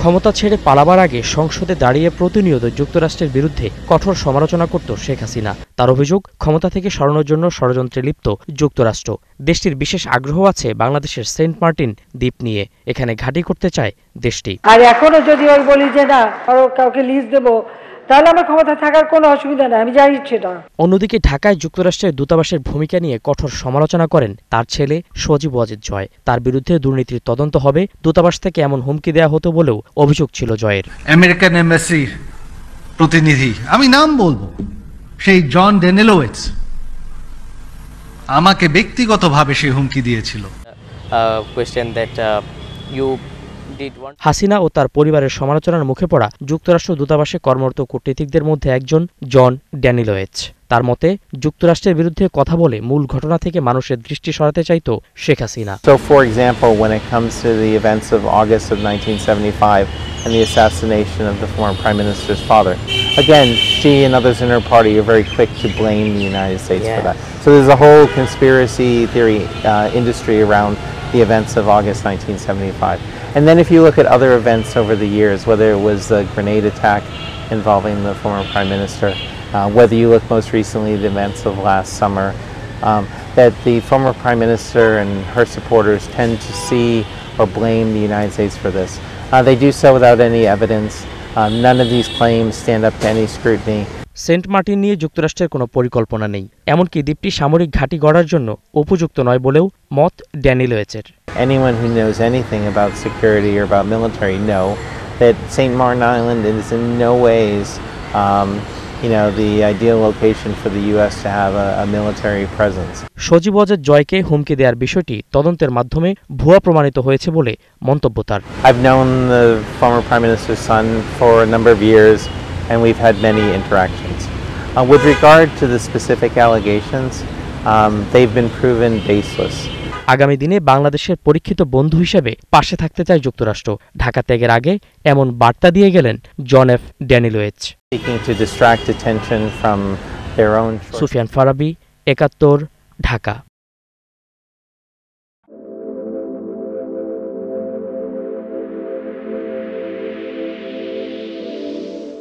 ক্ষমতা ছেড়ে পালাবার আগে সংসদে দাঁড়িয়ে প্রতিনিয়ত যুক্তরাষ্ট্রের বিরুদ্ধে কঠোর সমালোচনা করত শেখ হাসিনা। তার অভিযোগ, ক্ষমতা থেকে সরানোর জন্য ষড়যন্ত্রে লিপ্ত যুক্তরাষ্ট্র। দেশটির বিশেষ আগ্রহ আছে বাংলাদেশের সেন্ট মার্টিন দ্বীপ নিয়ে, এখানে ঘাঁটি করতে চায় দেশটি। আর এখনো যদি ওই বলি যে না আরো কাউকে লিজ দেবো, তাহলে আমার ক্ষমতা থাকার কোনো অসুবিধা নেই, আমি যাই ইচ্ছেটা। অন্যদিকে ঢাকায় যুক্তরাষ্ট্রের দূতাবাসের ভূমিকা নিয়ে কঠোর সমালোচনা করেন তার ছেলে সজীব ওয়াজেদ জয়। তার বিরুদ্ধে দুর্নীতির তদন্ত হবে, দূতাবাস থেকে এমন হুমকি দেয়া হতো বলেও অভিযোগ ছিল জয়ের। আমেরিকান এম্বাসির প্রতিনিধি, আমি নাম বলবো, সেই জন ড্যানিলোয়েটস আমাকে ব্যক্তিগতভাবে সেই হুমকি দিয়েছিল। হাসিনা ও তার পরিবারের সমালোচনার মুখে পড়া যুক্তরাষ্ট্র দূতাবাসে কর্মরত কূটনীতিকদের মধ্যে একজন জন ড্যানিলোয়েটস। তার মতে, যুক্তরাষ্ট্রের বিরুদ্ধে কথা বলে মূল ঘটনা থেকে মানুষের দৃষ্টি সরাতে চাইতো Sheikh Hasina. So for example, when it comes to the events of August of 1975 and the assassination of the former Prime Minister's father, again, she and others in her party are very quick to blame the United States for that. So there's a whole conspiracy theory industry around the events of August 1975. And then if you look at other events over the years, whether it was the grenade attack involving the former Prime Minister, whether you look most recently at the events of last summer, that the former Prime Minister and her supporters tend to see or blame the United States for this. They do so without any evidence. None of these claims stand up to any scrutiny. Saint Martin নিয়ে যুক্তরাষ্ট্রের কোনো পরিকল্পনা নেই, এমনকি দ্বীপটি সামরিক ঘাঁটি গড়ার জন্য উপযুক্ত নয় বলেও মত ড্যানিলোয়েটসের। Anyone who knows anything about security or about military know that St. Martin Island is in no ways the ideal location for the U.S. to have a military presence. Sajeeb Wazed জয়কে হুমকি দেওয়ার বিষয়টি তদন্তের মাধ্যমে ভুয়া প্রমাণিত হয়েছে বলে মন্তব্য তার। I've known the former Prime Minister's son for a number of years and we've had many interactions. With regard to the specific allegations, they've been proven baseless. আগামী দিনে বাংলাদেশের পরীক্ষিত বন্ধু হিসেবে পাশে থাকতে চায় যুক্তরাষ্ট্র। ঢাকা ত্যাগের আগে এমন বার্তা দিয়ে গেলেন জন এফ ড্যানিলোয়েটস। সুফিয়ান ফারাবী, ৭১, ঢাকা।